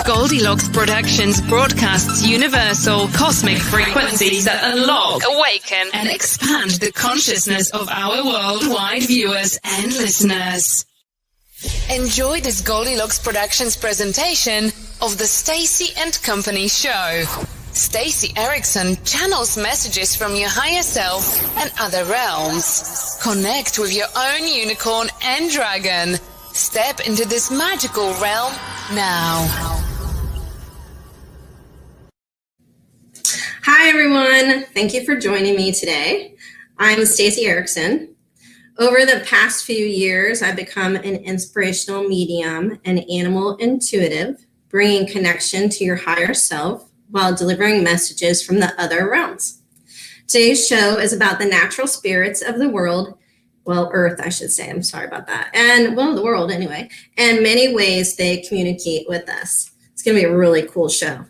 Goldylocks Productions broadcasts universal cosmic frequencies that unlock, awaken, and expand the consciousness of our worldwide viewers and listeners. Enjoy this Goldylocks Productions presentation of the Stacey and Company show. Stacey Ericson channels messages from your higher self and other realms. Connect with your own unicorn and dragon. Step into this magical realm now. Hi everyone, thank you for joining me today. I'm Stacey Ericson. Over the past few years, I've become an inspirational medium and animal intuitive, bringing connection to your higher self while delivering messages from the other realms. Today's show is about the natural spirits of the world, well, Earth, I should say, I'm sorry about that, and well, the world anyway, and many ways they communicate with us. It's gonna be a really cool show.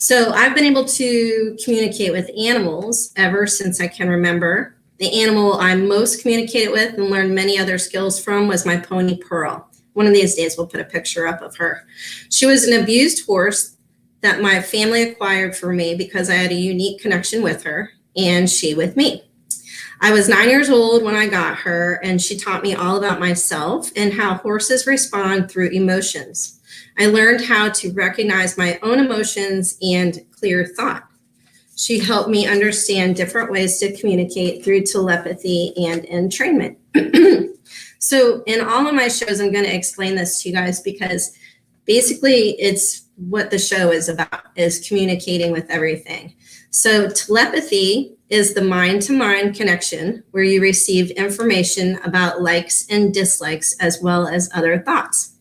So I've been able to communicate with animals ever since I can remember. The animal I most communicated with and learned many other skills from was my pony Pearl. One of these days we'll put a picture up of her. She was an abused horse that my family acquired for me because I had a unique connection with her and she with me. I was 9 years old when I got her, and she taught me all about myself and how horses respond through emotions. I learned how to recognize my own emotions and clear thought. She helped me understand different ways to communicate through telepathy and entrainment. So in all of my shows, I'm going to explain this to you guys because basically it's what the show is about, is communicating with everything. So telepathy is the mind-to-mind connection where you receive information about likes and dislikes as well as other thoughts.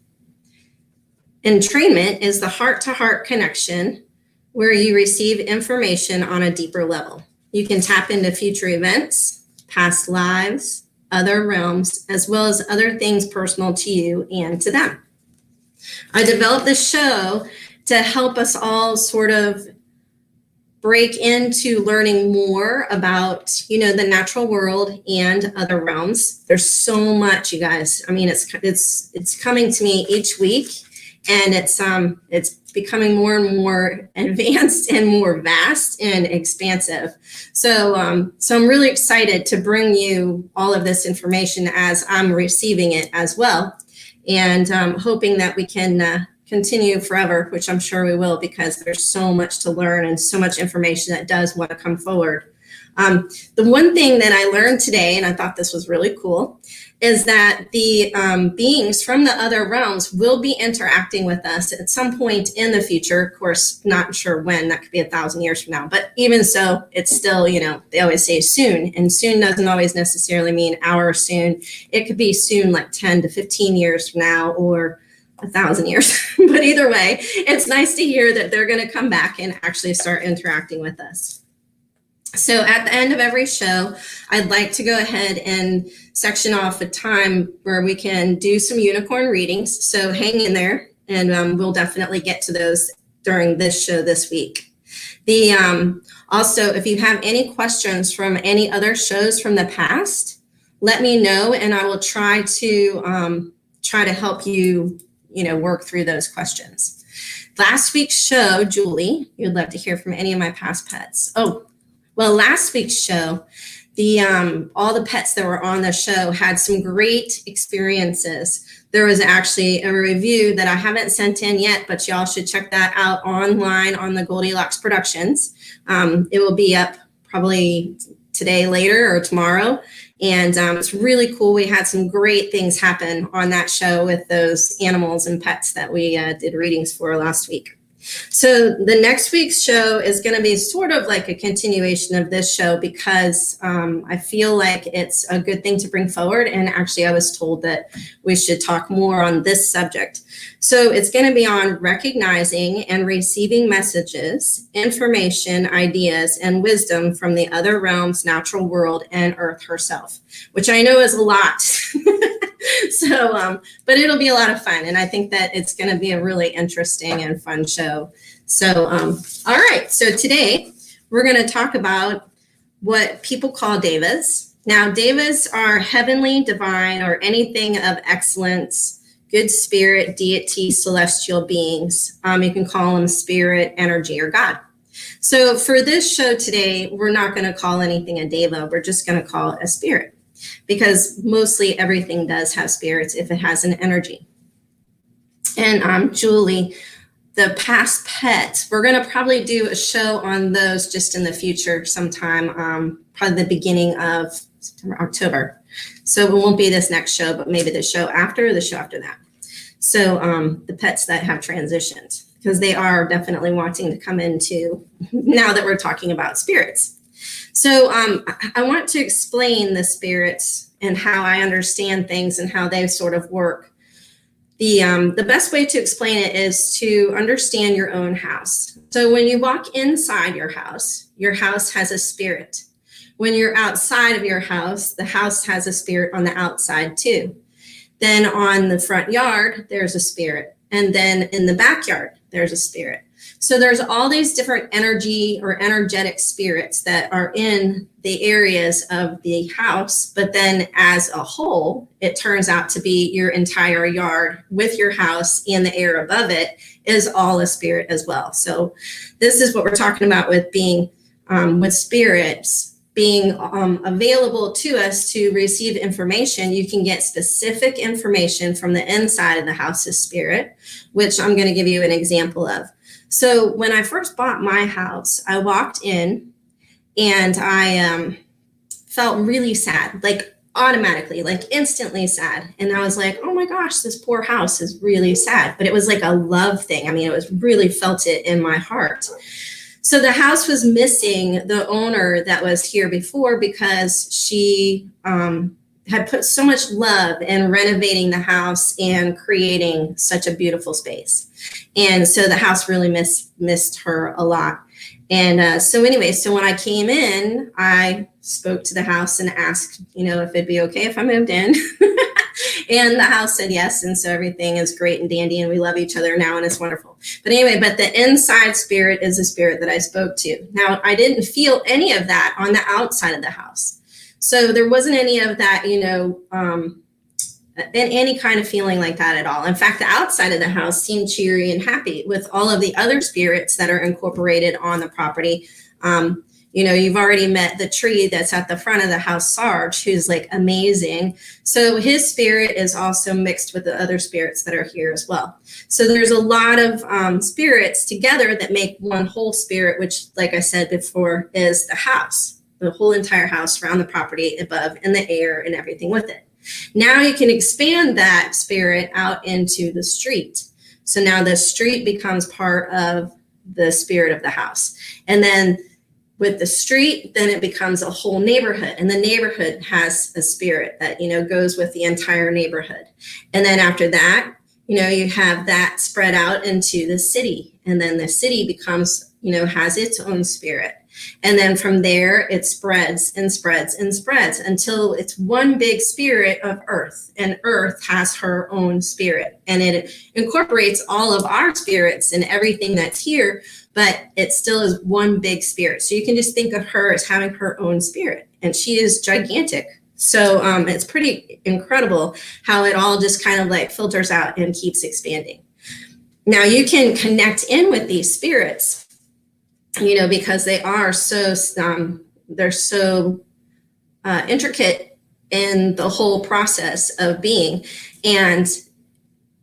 Entrainment is the heart-to-heart connection where you receive information on a deeper level. You can tap into future events, past lives, other realms, as well as other things personal to you and to them. I developed this show to help us all sort of break into learning more about, the natural world and other realms. There's so much, you guys. I mean, it's coming to me each week, and it's becoming more and more advanced and more vast and expansive. So I'm really excited to bring you all of this information as I'm receiving it as well, and hoping that we can continue forever, which I'm sure we will, because there's so much to learn and so much information that does want to come forward. The one thing that I learned today, and I thought this was really cool, is that the beings from the other realms will be interacting with us at some point in the future. Of course, not sure when, that could be 1,000 years from now, but even so, it's still, they always say soon, and soon doesn't always necessarily mean hour soon. It could be soon, like 10 to 15 years from now, or 1,000 years. But either way, it's nice to hear that they're going to come back and actually start interacting with us. So at the end of every show, I'd like to go ahead and section off a time where we can do some unicorn readings. So hang in there, and we'll definitely get to those during this show this week. Also, if you have any questions from any other shows from the past, let me know, and I will try to help you, work through those questions. Last week's show, Julie, you'd love to hear from any of my past pets. Oh, well, last week's show, all the pets that were on the show had some great experiences. There was actually a review that I haven't sent in yet, but y'all should check that out online on the Goldylocks Productions. It will be up probably today, later, or tomorrow. And it's really cool. We had some great things happen on that show with those animals and pets that we did readings for last week. So the next week's show is going to be sort of like a continuation of this show because I feel like it's a good thing to bring forward. And actually, I was told that we should talk more on this subject. So it's going to be on recognizing and receiving messages, information, ideas, and wisdom from the other realms, natural world, and Earth herself, which I know is a lot. So, but it'll be a lot of fun. And I think that it's going to be a really interesting and fun show. So, all right. So today we're going to talk about what people call devas. Now, devas are heavenly, divine, or anything of excellence, good spirit, deity, celestial beings. You can call them spirit, energy, or God. So for this show today, we're not going to call anything a deva. We're just going to call it a spirit, because mostly everything does have spirits if it has an energy. And Julie, the past pets, we're going to probably do a show on those just in the future sometime, probably the beginning of September, October. So it won't be this next show, but maybe the show after or the show after that. So the pets that have transitioned, because they are definitely wanting to come into, now that we're talking about spirits. So I want to explain the spirits and how I understand things and how they sort of work. The best way to explain it is to understand your own house. So when you walk inside your house has a spirit. When you're outside of your house, the house has a spirit on the outside too. Then on the front yard, there's a spirit. And then in the backyard, there's a spirit. So there's all these different energy or energetic spirits that are in the areas of the house. But then as a whole, it turns out to be your entire yard with your house and the air above it is all a spirit as well. So this is what we're talking about with being with spirits being available to us to receive information. You can get specific information from the inside of the house's spirit, which I'm going to give you an example of. So when I first bought my house, I walked in and I felt really sad, like automatically, like instantly sad. And I was like, oh my gosh, this poor house is really sad. But it was like a love thing. I mean, it was really felt it in my heart. So the house was missing the owner that was here before because she had put so much love in renovating the house and creating such a beautiful space. And so the house really missed her a lot. And so when I came in, I spoke to the house and asked, if it'd be okay if I moved in. And the house said yes. And so everything is great and dandy and we love each other now and it's wonderful. But anyway, but the inside spirit is the spirit that I spoke to. Now, I didn't feel any of that on the outside of the house. So there wasn't any of that, any kind of feeling like that at all. In fact, the outside of the house seemed cheery and happy with all of the other spirits that are incorporated on the property. You've already met the tree that's at the front of the house, Sarge, who's like amazing. So his spirit is also mixed with the other spirits that are here as well. So there's a lot of spirits together that make one whole spirit, which, like I said before, is the house, the whole entire house around the property above and the air and everything with it. Now you can expand that spirit out into the street. So now the street becomes part of the spirit of the house. And then with the street, then it becomes a whole neighborhood. And the neighborhood has a spirit that, goes with the entire neighborhood. And then after that, you have that spread out into the city. And then the city becomes, has its own spirit. And then from there, it spreads and spreads and spreads until it's one big spirit of Earth. And Earth has her own spirit. And it incorporates all of our spirits and everything that's here, but it still is one big spirit. So you can just think of her as having her own spirit. And she is gigantic. So it's pretty incredible how it all just kind of like filters out and keeps expanding. Now you can connect in with these spirits, because they are so, they're so intricate in the whole process of being. And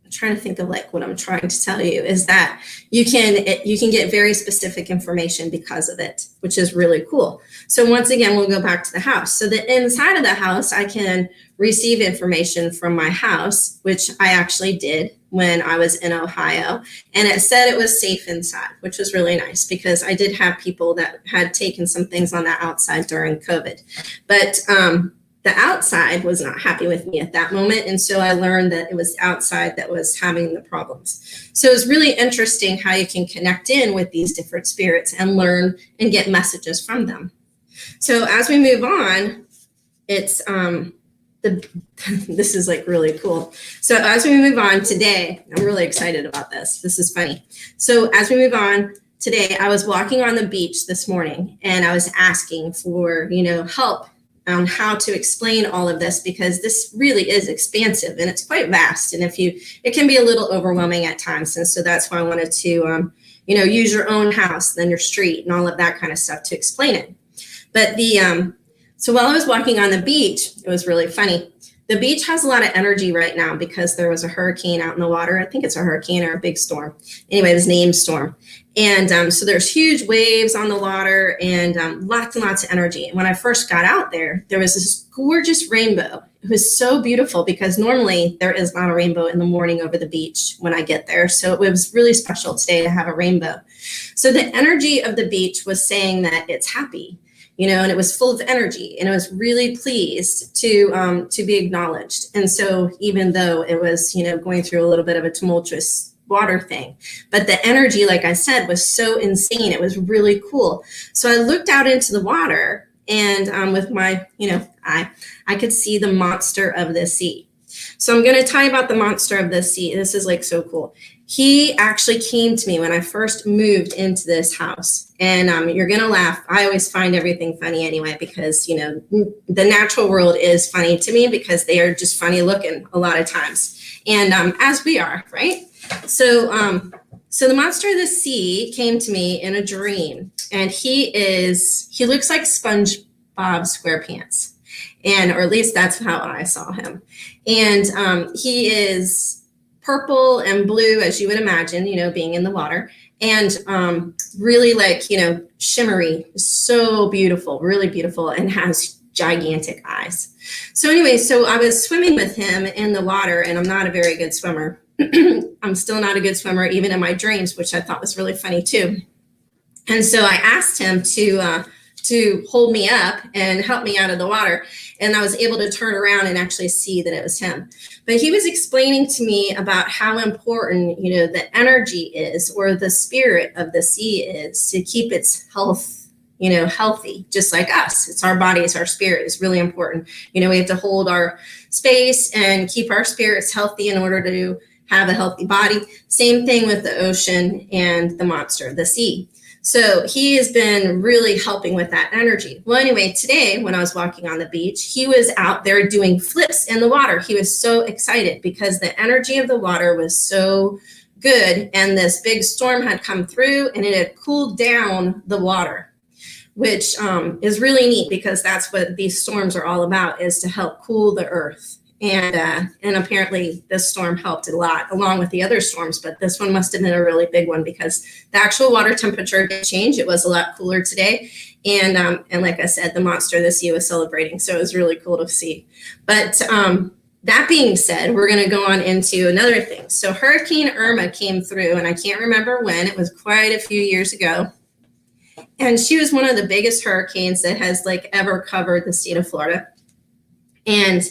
I'm trying to think of like what I'm trying to tell you is that you can get very specific information because of it, which is really cool. So once again, we'll go back to the house. So the inside of the house, I can receive information from my house, which I actually did when I was in Ohio. And it said it was safe inside, which was really nice because I did have people that had taken some things on the outside during COVID. But the outside was not happy with me at that moment. And so I learned that it was outside that was having the problems. So it's really interesting how you can connect in with these different spirits and learn and get messages from them. So as we move on, it's this is like really cool. So as we move on today, I'm really excited about this. This is funny. So as we move on today, I was walking on the beach this morning and I was asking for, help on how to explain all of this, because this really is expansive and it's quite vast. And it can be a little overwhelming at times. And so that's why I wanted to, use your own house, then your street and all of that kind of stuff to explain it. But so while I was walking on the beach, it was really funny. The beach has a lot of energy right now because there was a hurricane out in the water. I think it's a hurricane or a big storm. Anyway, it was named Storm. And so there's huge waves on the water and lots and lots of energy. And when I first got out there was this gorgeous rainbow. It was so beautiful because normally there is not a rainbow in the morning over the beach when I get there. So it was really special today to have a rainbow. So the energy of the beach was saying that it's happy. And it was full of energy, and I was really pleased to be acknowledged. And so even though it was, going through a little bit of a tumultuous water thing, but the energy, like I said, was so insane. It was really cool. So I looked out into the water, and with my, I could see the monster of the sea. So I'm going to tell you about the monster of the sea. This is like so cool. He actually came to me when I first moved into this house. And you're going to laugh. I always find everything funny anyway, because, the natural world is funny to me because they are just funny looking a lot of times. And as we are, right? So the monster of the sea came to me in a dream, and he looks like SpongeBob SquarePants. Or at least that's how I saw him. And he is purple and blue, as you would imagine, being in the water, and really like, shimmery, so beautiful, really beautiful, and has gigantic eyes. So anyway, so I was swimming with him in the water, and I'm not a very good swimmer. I'm still not a good swimmer, even in my dreams, which I thought was really funny too. And so I asked him to hold me up and help me out of the water. And I was able to turn around and actually see that it was him. But he was explaining to me about how important, the energy is, or the spirit of the sea is, to keep its health, healthy, just like us. It's our body, it's our spirit. It's really important. We have to hold our space and keep our spirits healthy in order to have a healthy body. Same thing with the ocean and the monster of the sea. So he has been really helping with that energy. Well, anyway, today when I was walking on the beach, he was out there doing flips in the water. He was so excited because the energy of the water was so good, and this big storm had come through and it had cooled down the water, which is really neat because that's what these storms are all about, is to help cool the earth. And apparently this storm helped a lot along with the other storms, but this one must have been a really big one because the actual water temperature did change. It was a lot cooler today. And like I said, the monster of the sea was celebrating. So it was really cool to see. But that being said, we're going to go on into another thing. So Hurricane Irma came through, and I can't remember when. It was quite a few years ago. And she was one of the biggest hurricanes that has ever covered the state of Florida. And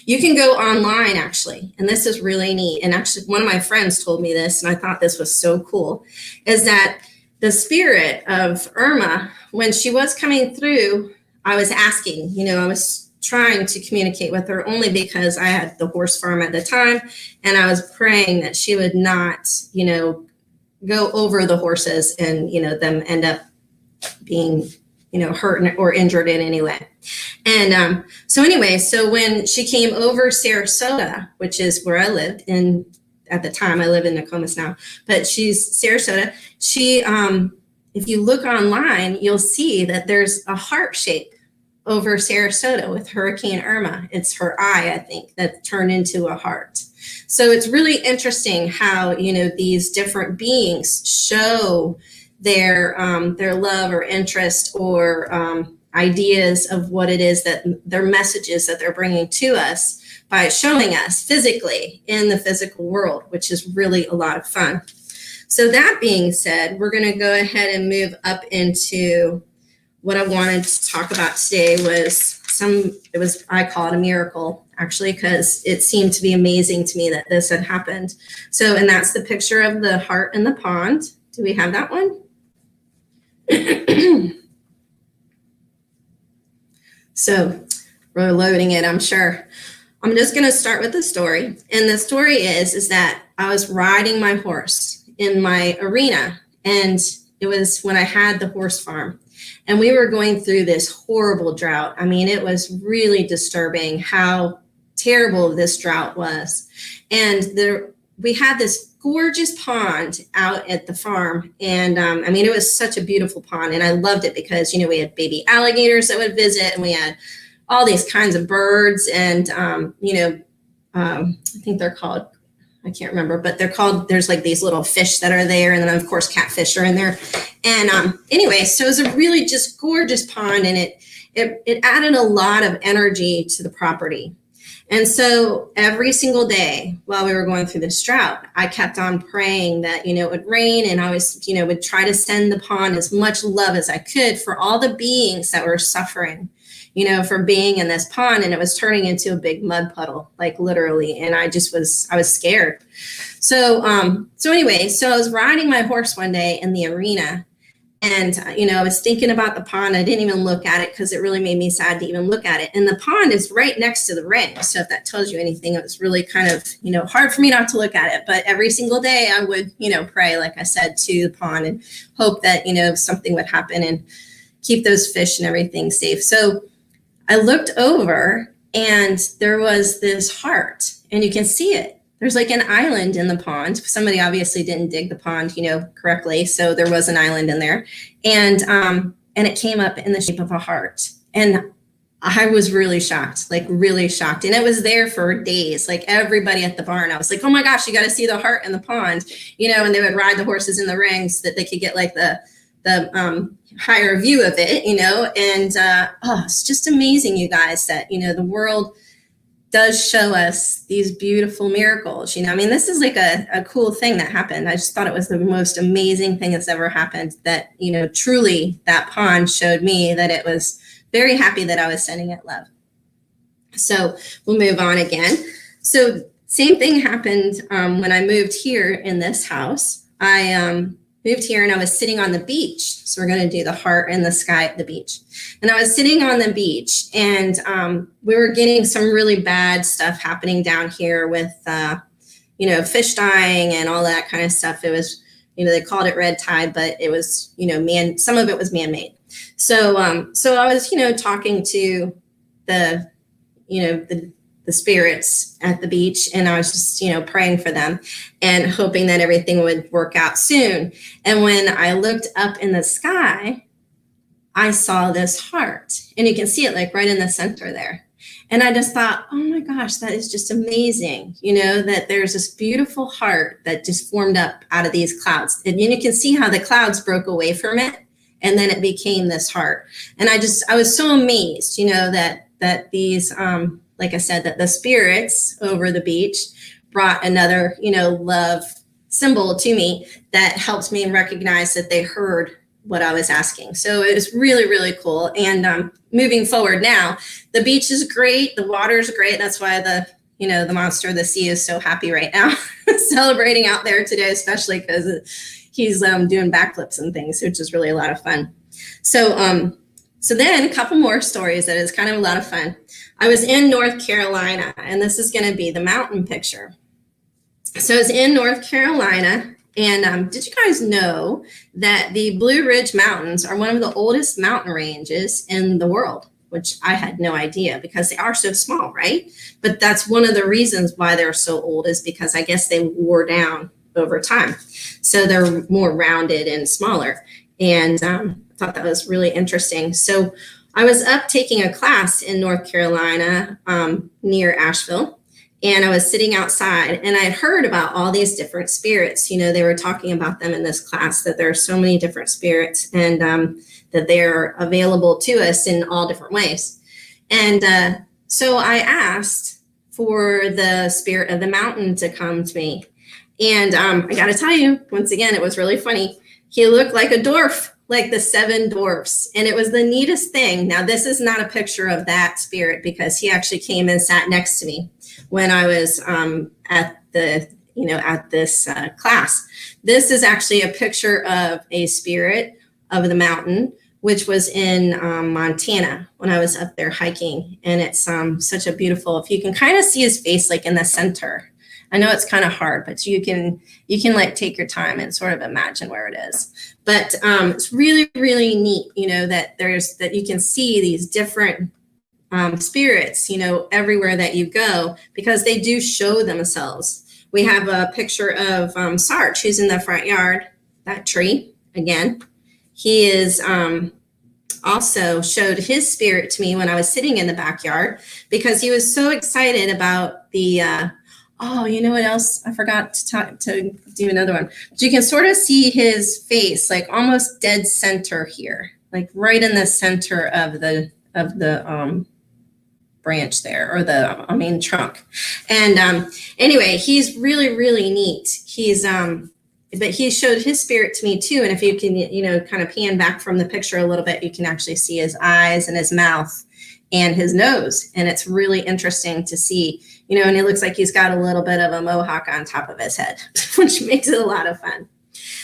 you can go online, actually, and this is really neat. And actually, one of my friends told me this, and I thought this was so cool, is that the spirit of Irma, when she was coming through, I was asking, I was trying to communicate with her only because I had the horse farm at the time, and I was praying that she would not, go over the horses and, them end up being hurt or injured in any way. And so when she came over Sarasota, which is where I lived at the time, I live in Nokomis now, but she's Sarasota. She, if you look online, you'll see that there's a heart shape over Sarasota with Hurricane Irma. It's her eye, I think, that turned into a heart. So it's really interesting how, these different beings show their love or interest or ideas of what it is that their messages that they're bringing to us by showing us physically in the physical world, which is really a lot of fun. So that being said, we're going to go ahead and move up into what I wanted to talk about today. I call it a miracle, actually, because it seemed to be amazing to me that this had happened. So, and that's the picture of the heart in the pond. Do we have that one? So we're loading it, I'm sure. I'm just going to start with the story. And the story is that I was riding my horse in my arena, and it was when I had the horse farm. And we were going through this horrible drought. I mean, it was really disturbing how terrible this drought was. And we had this gorgeous pond out at the farm. And I mean, it was such a beautiful pond. And I loved it because, you know, we had baby alligators that would visit, and we had all these kinds of birds. And, you know, I think they're called, I can't remember, but they're called, there's like these little fish that are there. And then of course, catfish are in there. And anyway, so it was a really just gorgeous pond, and it added a lot of energy to the property. And so every single day while we were going through this drought, I kept on praying that, you know, it would rain, and I was, you know, would try to send the pond as much love as I could for all the beings that were suffering, you know, from being in this pond. And it was turning into a big mud puddle, like literally. And I was scared. So anyway, so I was riding my horse one day in the arena, and, you know, I was thinking about the pond. I didn't even look at it because it really made me sad to even look at it. And the pond is right next to the ring. So if that tells you anything, it was really kind of, you know, hard for me not to look at it. But every single day I would, you know, pray, like I said, to the pond and hope that, you know, something would happen and keep those fish and everything safe. So I looked over, and there was this heart, and you can see it. There's like an island in the pond. Somebody obviously didn't dig the pond, you know, correctly. So there was an island in there, and it came up in the shape of a heart. And I was really shocked, like really shocked. And it was there for days, like everybody at the barn. I was like, oh my gosh, you got to see the heart in the pond, you know, and they would ride the horses in the ring so that they could get like the higher view of it, you know. And it's just amazing, you guys, that, you know, the world does show us these beautiful miracles. You know, I mean, this is like a cool thing that happened. I just thought it was the most amazing thing that's ever happened, that, you know, truly that pond showed me that it was very happy that I was sending it love. So we'll move on again. So same thing happened when I moved here in this house. I moved here, and I was sitting on the beach. So we're going to do the heart in the sky at the beach. And I was sitting on the beach, and we were getting some really bad stuff happening down here with, you know, fish dying and all that kind of stuff. It was, you know, they called it red tide, but it was, you know, some of it was man-made. So I was, you know, talking to the, you know, the spirits at the beach, and I was just, you know, praying for them and hoping that everything would work out soon. And when I looked up in the sky, I saw this heart, and you can see it like right in the center there. And I just thought, oh my gosh, that is just amazing. You know, that there's this beautiful heart that just formed up out of these clouds. And you can see how the clouds broke away from it, and then it became this heart. And I was so amazed, you know, that these, like I said, that the spirits over the beach brought another, you know, love symbol to me that helped me recognize that they heard what I was asking. So it was really, really cool. And moving forward now, the beach is great. The water is great. That's why the monster of the sea is so happy right now, celebrating out there today, especially because he's doing backflips and things, which is really a lot of fun. So then a couple more stories that is kind of a lot of fun. I was in North Carolina, and this is going to be the mountain picture. So I was in North Carolina, and did you guys know that the Blue Ridge Mountains are one of the oldest mountain ranges in the world? Which I had no idea, because they are so small, right? But that's one of the reasons why they're so old, is because I guess they wore down over time. So they're more rounded and smaller. And I thought that was really interesting. So I was up taking a class in North Carolina near Asheville, and I was sitting outside, and I had heard about all these different spirits. You know, they were talking about them in this class, that there are so many different spirits, and that they're available to us in all different ways. And so I asked for the spirit of the mountain to come to me. And I got to tell you, once again, it was really funny. He looked like a dwarf, like the 7 dwarfs. And it was the neatest thing. Now, this is not a picture of that spirit, because he actually came and sat next to me when I was at this class. This is actually a picture of a spirit of the mountain, which was in Montana when I was up there hiking. And it's such a beautiful, if you can kind of see his face like in the center. I know it's kind of hard, but you can like take your time and sort of imagine where it is. But it's really, really neat, that you can see these different spirits, everywhere that you go, because they do show themselves. We have a picture of Sarge, who's in the front yard, that tree again. He is also showed his spirit to me when I was sitting in the backyard, because he was so excited about the, you know what else? I forgot to do another one. But you can sort of see his face, like almost dead center here, like right in the center of the branch there, or the trunk. And anyway, he's really, really neat. He's but he showed his spirit to me too. And if you can, kind of pan back from the picture a little bit, you can actually see his eyes and his mouth and his nose. And it's really interesting to see, and it looks like he's got a little bit of a mohawk on top of his head, which makes it a lot of fun.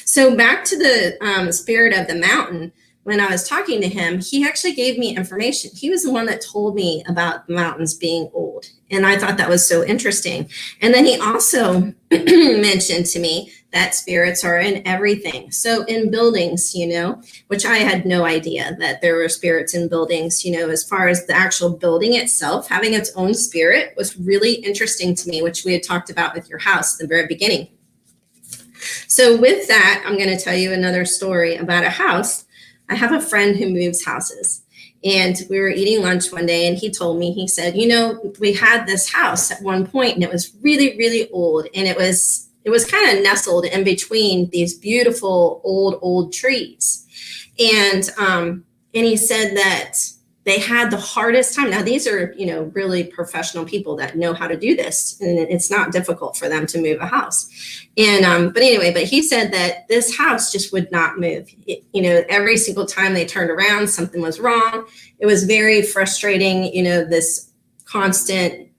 So back to the spirit of the mountain. When I was talking to him, he actually gave me information. He was the one that told me about the mountains being old. And I thought that was so interesting. And then he also mentioned to me that spirits are in everything. So in buildings, which I had no idea that there were spirits in buildings, as far as the actual building itself, having its own spirit was really interesting to me, which we had talked about with your house at the very beginning. So with that, I'm going to tell you another story about a house. I have a friend who moves houses, and we were eating lunch one day, and he told me, he said, we had this house at one point, and it was really, really old. And it was kind of nestled in between these beautiful old trees. And he said that they had the hardest time. Now, these are, really professional people that know how to do this, and it's not difficult for them to move a house. And, but he said that this house just would not move. Every single time they turned around, something was wrong. It was very frustrating, this constant,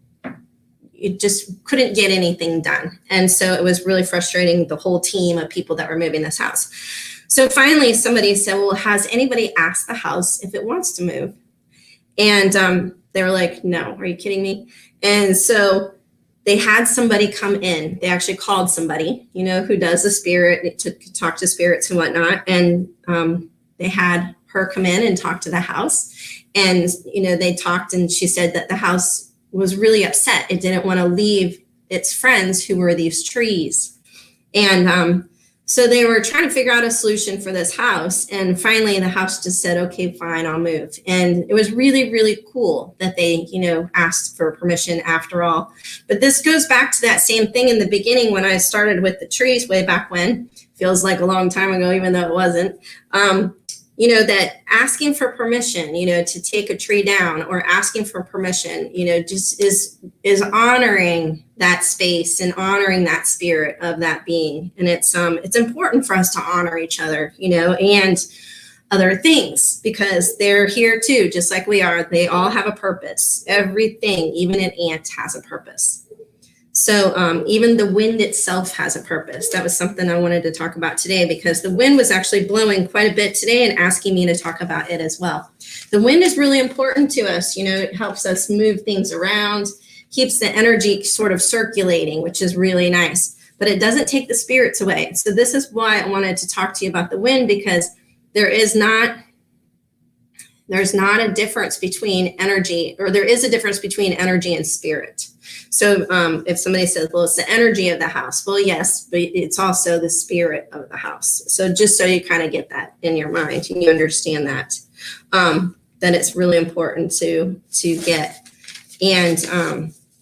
it just couldn't get anything done. And so it was really frustrating, the whole team of people that were moving this house. So finally, somebody said, well, has anybody asked the house if it wants to move? And they were like, no, are you kidding me? And so they had somebody come in. They actually called somebody, who does the spirit, to talk to spirits and whatnot. And they had her come in and talk to the house. And, they talked, and she said that the house was really upset. It didn't want to leave its friends, who were these trees. And so they were trying to figure out a solution for this house. And finally, the house just said, okay, fine, I'll move. And it was really, really cool that they, asked for permission after all. But this goes back to that same thing in the beginning when I started with the trees way back when. Feels like a long time ago, even though it wasn't. That asking for permission, to take a tree down, or asking for permission, just is honoring that space and honoring that spirit of that being. And it's important for us to honor each other, and other things, because they're here too, just like we are. They all have a purpose. Everything, even an ant, has a purpose. So even the wind itself has a purpose. That was something I wanted to talk about today, because the wind was actually blowing quite a bit today and asking me to talk about it as well. The wind is really important to us. It helps us move things around, keeps the energy sort of circulating, which is really nice, but it doesn't take the spirits away. So this is why I wanted to talk to you about the wind, because there's not a difference between energy, or there is a difference between energy and spirit. So if somebody says, well, it's the energy of the house. Well, yes, but it's also the spirit of the house. So just so you kind of get that in your mind and you understand that, then it's really important to get. And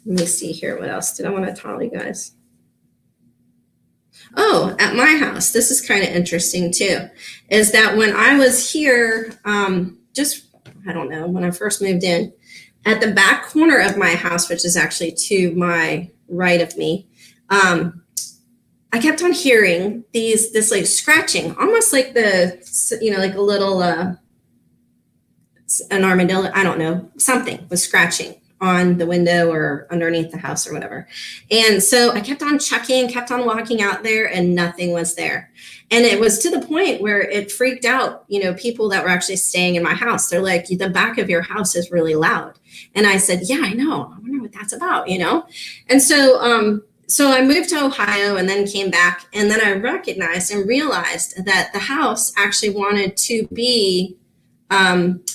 let me see here. What else did I want to tell you guys? Oh, at my house, this is kind of interesting too, is that when I was here, I don't know, when I first moved in, at the back corner of my house, which is actually to my right of me, I kept on hearing this like scratching, almost like like a little, an armadillo, I don't know, something was scratching on the window or underneath the house or whatever. And so I kept on checking, kept on walking out there, and nothing was there. And it was to the point where it freaked out, people that were actually staying in my house. They're like, the back of your house is really loud. And I said, yeah, I know. I wonder what that's about, And so So I moved to Ohio and then came back, and then I recognized and realized that the house actually wanted to be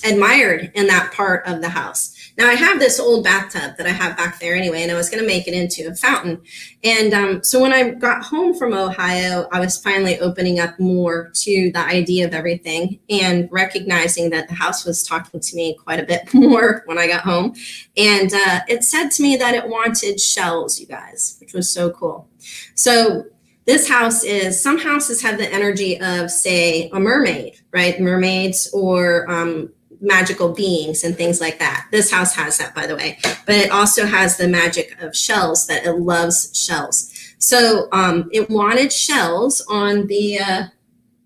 admired in that part of the house. Now I have this old bathtub that I have back there anyway, and I was going to make it into a fountain. And so when I got home from Ohio, I was finally opening up more to the idea of everything and recognizing that the house was talking to me quite a bit more when I got home. And it said to me that it wanted shells, you guys, which was so cool. So this house is, some houses have the energy of, say, a mermaid, right? Mermaids or magical beings and things like that. This house has that, by the way, but it also has the magic of shells, that it loves shells. So it wanted shells on the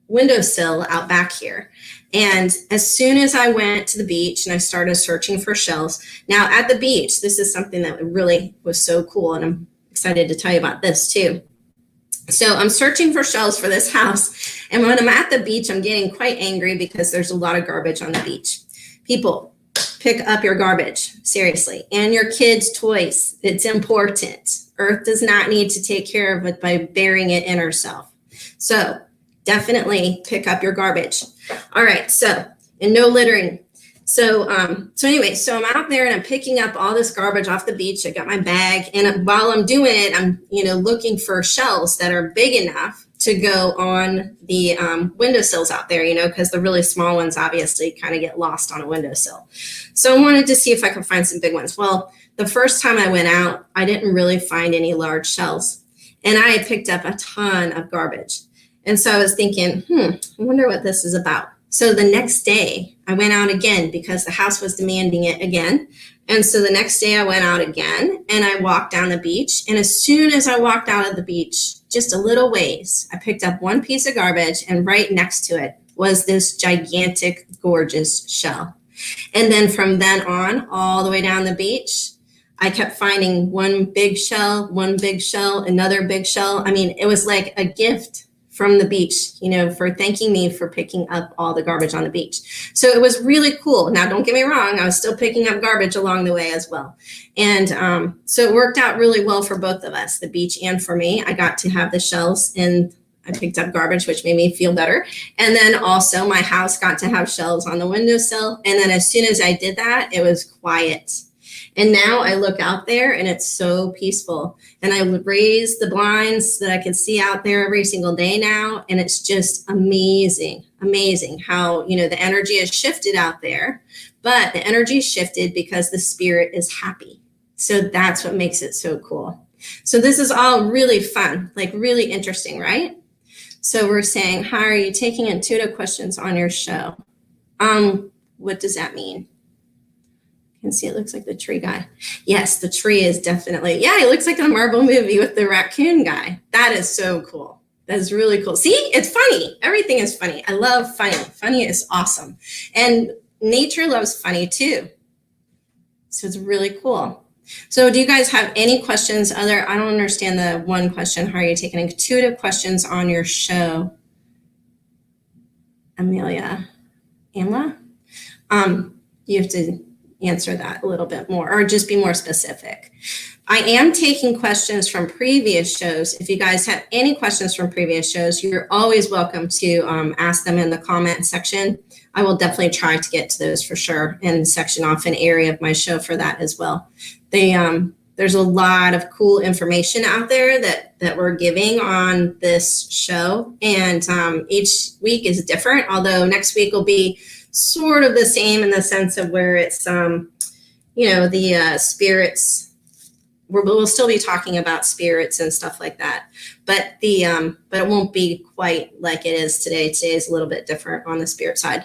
windowsill out back here. And as soon as I went to the beach and I started searching for shells, now at the beach, this is something that really was so cool, and I'm excited to tell you about this too. So I'm searching for shells for this house. And when I'm at the beach, I'm getting quite angry because there's a lot of garbage on the beach. People, pick up your garbage, seriously, and your kids' toys. It's important. Earth does not need to take care of it by burying it in herself. So definitely pick up your garbage. All right, so, and no littering. So anyway, so I'm out there and I'm picking up all this garbage off the beach. I got my bag, and while I'm doing it, I'm, looking for shells that are big enough to go on the windowsills out there, because the really small ones obviously kind of get lost on a windowsill. So I wanted to see if I could find some big ones. Well, the first time I went out, I didn't really find any large shells, and I had picked up a ton of garbage. And so I was thinking, I wonder what this is about. So the next day I went out again because the house was demanding it again. And so the next day I went out again and I walked down the beach. And as soon as I walked out of the beach, just a little ways, I picked up one piece of garbage, and right next to it was this gigantic, gorgeous shell. And then from then on, all the way down the beach, I kept finding one big shell, another big shell. I mean, it was like a gift from the beach, for thanking me for picking up all the garbage on the beach. So it was really cool. Now, don't get me wrong, I was still picking up garbage along the way as well. And so it worked out really well for both of us, the beach and for me. I got to have the shells, and I picked up garbage, which made me feel better. And then also my house got to have shells on the windowsill. And then as soon as I did that, it was quiet. And now I look out there and it's so peaceful. And I would raise the blinds so that I could see out there every single day now. And it's just amazing how, the energy has shifted out there, but the energy shifted because the spirit is happy. So that's what makes it so cool. So this is all really fun, like really interesting, right? So we're saying, how are you taking intuitive questions on your show? What does that mean? You can see it looks like the tree guy. Yes, the tree is definitely, it looks like a Marvel movie with the raccoon guy. That is so cool. That is really cool. See, it's funny. Everything is funny. I love funny. Funny is awesome. And nature loves funny too. So it's really cool. So do you guys have any questions? I don't understand the one question. How are you taking intuitive questions on your show? Amelia, Amla? You have to answer that a little bit more, or just be more specific. I am taking questions from previous shows. If you guys have any questions from previous shows, you're always welcome to ask them in the comment section. I will definitely try to get to those for sure and section off an area of my show for that as well. There's a lot of cool information out there that we're giving on this show, and each week is different, although next week will be sort of the same in the sense of where it's, the spirits. We'll still be talking about spirits and stuff like that, but but it won't be quite like it is today. Today is a little bit different on the spirit side.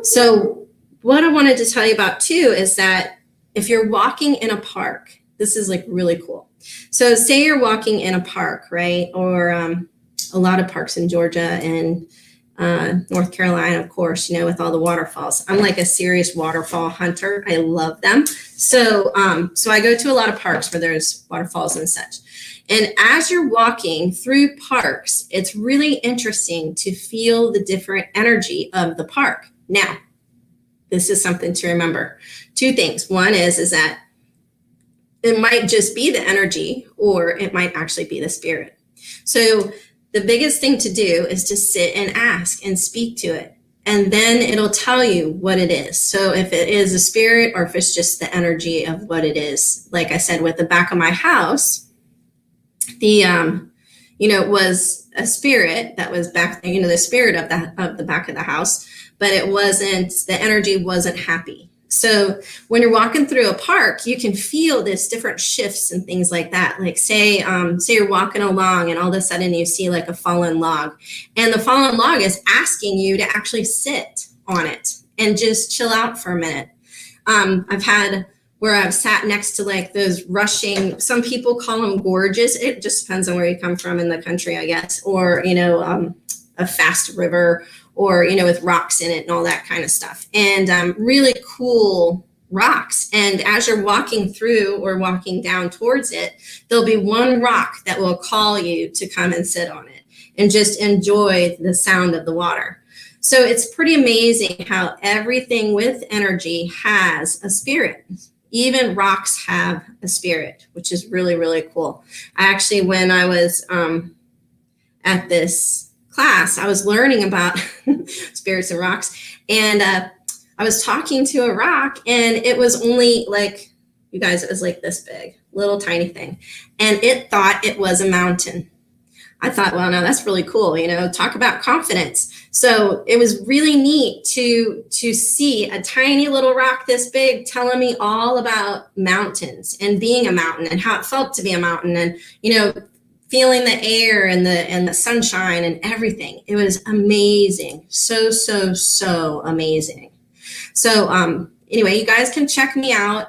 So what I wanted to tell you about too is that if you're walking in a park, this is like really cool. So say you're walking in a park, right? Or a lot of parks in Georgia and North Carolina, of course, with all the waterfalls. I'm like a serious waterfall hunter. I love them. So I go to a lot of parks where there's waterfalls and such. And as you're walking through parks, it's really interesting to feel the different energy of the park. Now, this is something to remember. Two things. One is that it might just be the energy, or it might actually be the spirit. So the biggest thing to do is to sit and ask and speak to it. And then it'll tell you what it is. So if it is a spirit or if it's just the energy of what it is. Like I said, with the back of my house, the, it was a spirit that was back, the spirit of the back of the house, but the energy wasn't happy. So when you're walking through a park, you can feel this different shifts and things like that. Like say you're walking along and all of a sudden you see like a fallen log, and the fallen log is asking you to actually sit on it and just chill out for a minute. I've had where I've sat next to like those rushing, some people call them gorges. It just depends on where you come from in the country, I guess, or, a fast river, or, with rocks in it and all that kind of stuff. And really cool rocks. And as you're walking through or walking down towards it, there'll be one rock that will call you to come and sit on it and just enjoy the sound of the water. So it's pretty amazing how everything with energy has a spirit. Even rocks have a spirit, which is really, really cool. I actually, when I was at this class, I was learning about spirits and rocks, and I was talking to a rock, and it was only like, you guys, it was like this big, little tiny thing, and it thought it was a mountain. I thought, well, no, that's really cool, talk about confidence. So it was really neat to see a tiny little rock this big telling me all about mountains and being a mountain and how it felt to be a mountain, and feeling the air and the sunshine and everything. It was amazing. So, so, so amazing. So anyway, you guys can check me out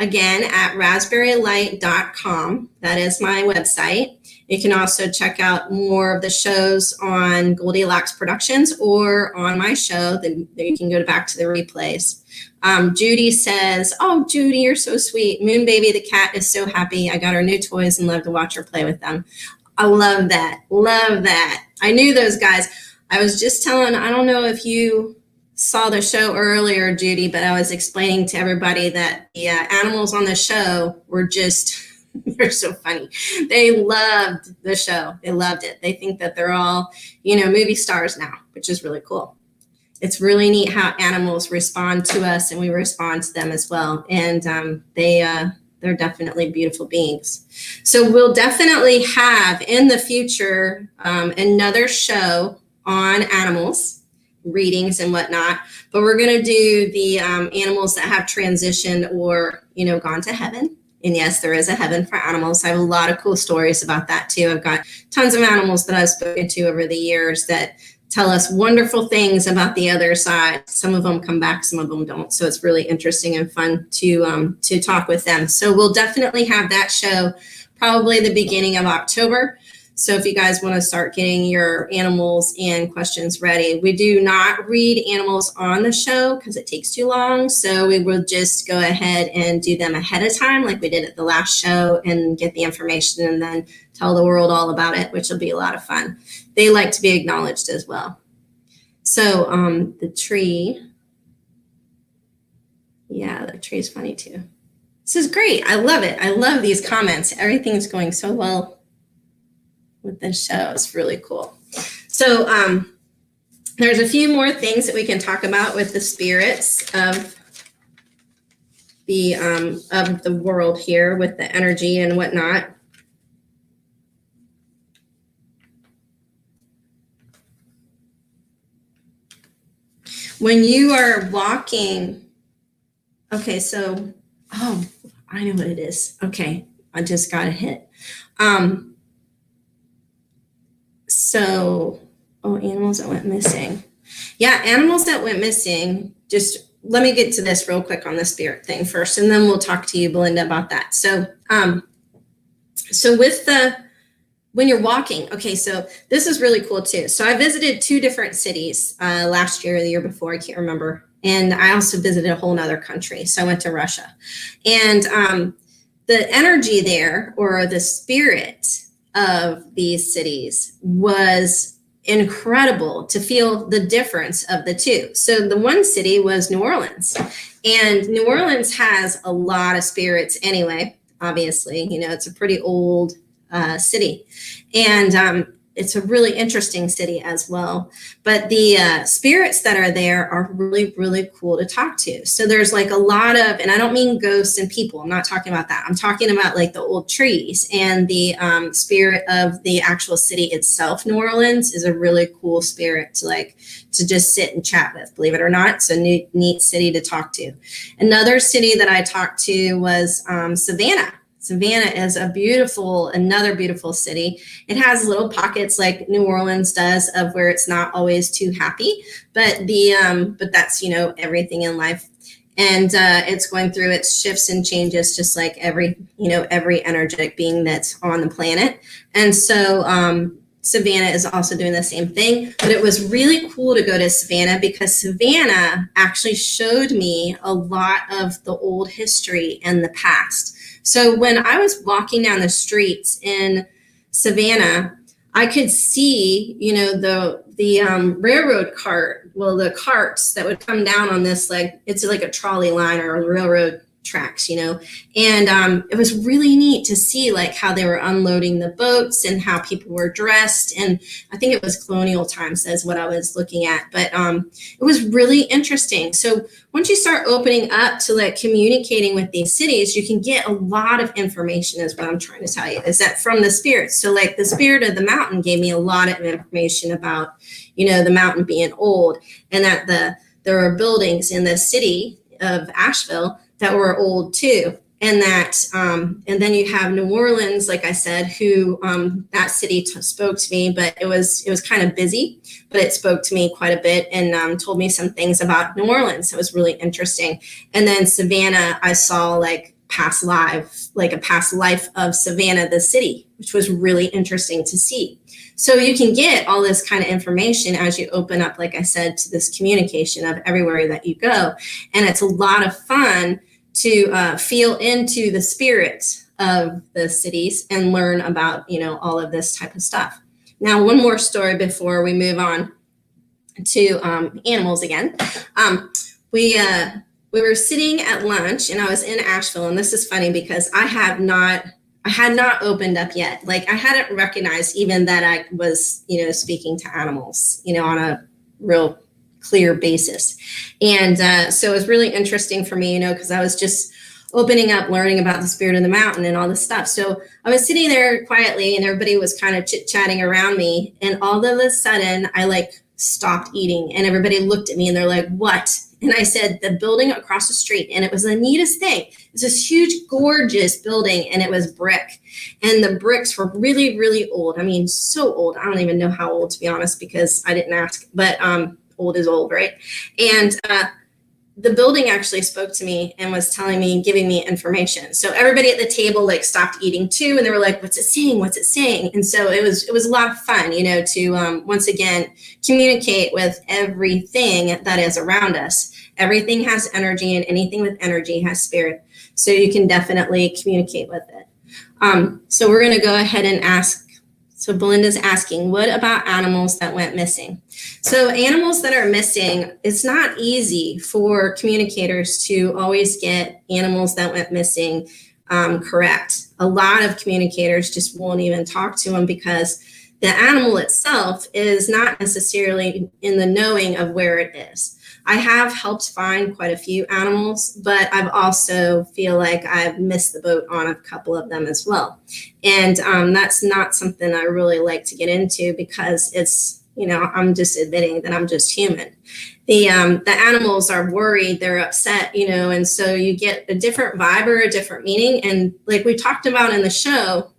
again at raspberrylight.com. That is my website. You can also check out more of the shows on Goldylocks Productions or on my show. Then you can go back to the replays. Judy says, "Oh, Judy, you're so sweet. Moon Baby the cat is so happy. I got her new toys and love to watch her play with them." I love that. Love that. I knew those guys. I was just telling, I don't know if you saw the show earlier, Judy, but I was explaining to everybody that the animals on the show were just, they're so funny. They loved the show. They loved it. They think that they're all, movie stars now, which is really cool. It's really neat how animals respond to us and we respond to them as well. And they're definitely beautiful beings. So we'll definitely have in the future another show on animals, readings and whatnot. But we're going to do the animals that have transitioned or, gone to heaven. And yes, there is a heaven for animals. I have a lot of cool stories about that too. I've got tons of animals that I've spoken to over the years that tell us wonderful things about the other side. Some of them come back, some of them don't. So it's really interesting and fun to talk with them. So we'll definitely have that show probably the beginning of October. So if you guys want to start getting your animals and questions ready, we do not read animals on the show because it takes too long. So we will just go ahead and do them ahead of time like we did at the last show and get the information and then tell the world all about it, which will be a lot of fun. They like to be acknowledged as well. So the tree, yeah, the tree is funny too. This is great. I love it. I love these comments. Everything's going so well with this show. It's really cool. So there's a few more things that we can talk about with the spirits of the world here with the energy and whatnot. When you are walking, okay, so, oh, I know what it is. Okay, I just got a hit. So, animals that went missing. Yeah, animals that went missing. Just let me get to this real quick on the spirit thing first, and then we'll talk to you, Belinda, about that. So, with when you're walking, okay, so this is really cool too. So I visited 2 different cities last year or the year before, I can't remember. And I also visited a whole nother country. So I went to Russia. And the energy there, or the spirit of these cities, was incredible to feel the difference of the two. So the one city was New Orleans. And New Orleans has a lot of spirits anyway. obviously. It's a pretty old city. And it's a really interesting city as well. But the spirits that are there are really, really cool to talk to. So there's like a lot of, and I don't mean ghosts and people. I'm not talking about that. I'm talking about like the old trees, and the spirit of the actual city itself. New Orleans is a really cool spirit to just sit and chat with, believe it or not. It's a neat city to talk to. Another city that I talked to was Savannah. Savannah is another beautiful city. It has little pockets like New Orleans does of where it's not always too happy, but that's, everything in life. And it's going through its shifts and changes, just like every energetic being that's on the planet. And so Savannah is also doing the same thing. But it was really cool to go to Savannah because Savannah actually showed me a lot of the old history and the past. So when I was walking down the streets in Savannah, I could see, the railroad cart, the carts that would come down on this, it's like a trolley line or a railroad tracks, and it was really neat to see how they were unloading the boats and how people were dressed. And I think it was colonial times is what I was looking at, but it was really interesting. So once you start opening up to communicating with these cities, you can get a lot of information, is what I'm trying to tell you, is that from the spirits. So the spirit of the mountain gave me a lot of information about, the mountain being old, and that there are buildings in the city of Asheville that were old too. And that, and then you have New Orleans, like I said, who that city spoke to me, but it was kind of busy, but it spoke to me quite a bit and told me some things about New Orleans. It was really interesting. And then Savannah, I saw a past life of Savannah, the city, which was really interesting to see. So you can get all this kind of information as you open up, like I said, to this communication of everywhere that you go. And it's a lot of fun to feel into the spirit of the cities and learn about, all of this type of stuff. Now, one more story before we move on to animals again. We were sitting at lunch, and I was in Asheville, and this is funny because I had not opened up yet. I hadn't recognized even that I was, speaking to animals, on a real clear basis. And so it was really interesting for me, because I was just opening up, learning about the spirit of the mountain and all this stuff. So I was sitting there quietly, and everybody was kind of chit-chatting around me. And all of a sudden, I stopped eating, and everybody looked at me and they're like, "What?" And I said, "The building across the street." And it was the neatest thing. It's this huge, gorgeous building, and it was brick. And the bricks were really, really old. I mean, so old. I don't even know how old, to be honest, because I didn't ask. But old is old, right? And the building actually spoke to me and was telling me, giving me information. So everybody at the table stopped eating too, and they were like, "What's it saying? What's it saying?" And so it was a lot of fun, to once again communicate with everything that is around us. Everything has energy, and anything with energy has spirit. So you can definitely communicate with it. So we're going to go ahead and ask. So Belinda's asking, what about animals that went missing? So animals that are missing, it's not easy for communicators to always get animals that went missing correct. A lot of communicators just won't even talk to them because the animal itself is not necessarily in the knowing of where it is. I have helped find quite a few animals, but I've also feel like I've missed the boat on a couple of them as well. And that's not something I really like to get into because it's, I'm just admitting that I'm just human. The animals are worried, they're upset, and so you get a different vibe or a different meaning. And like we talked about in the show,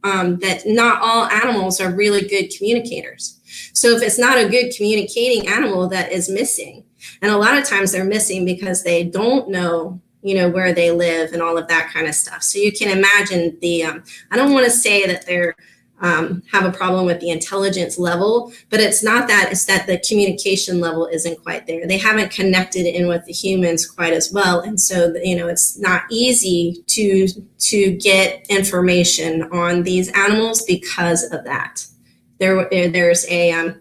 that not all animals are really good communicators. So if it's not a good communicating animal that is missing, and a lot of times they're missing because they don't know, where they live and all of that kind of stuff. So you can imagine I don't want to say that they're have a problem with the intelligence level, but it's not that, it's that the communication level isn't quite there. They haven't connected in with the humans quite as well. And so, it's not easy to get information on these animals because of that. There's a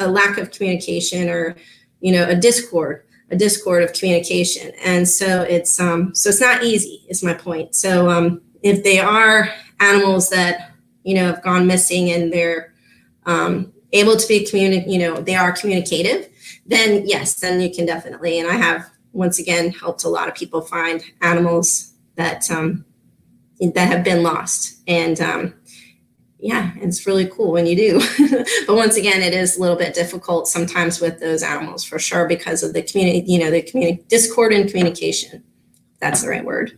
lack of communication or, a discord a discord of communication. And so it's not easy, is my point. So if they are animals that, have gone missing and they're able to be they are communicative, then yes, then you can definitely. And I have, once again, helped a lot of people find animals that have been lost. And yeah, it's really cool when you do. But once again, it is a little bit difficult sometimes with those animals, for sure, because of the community, discord in communication. That's the right word.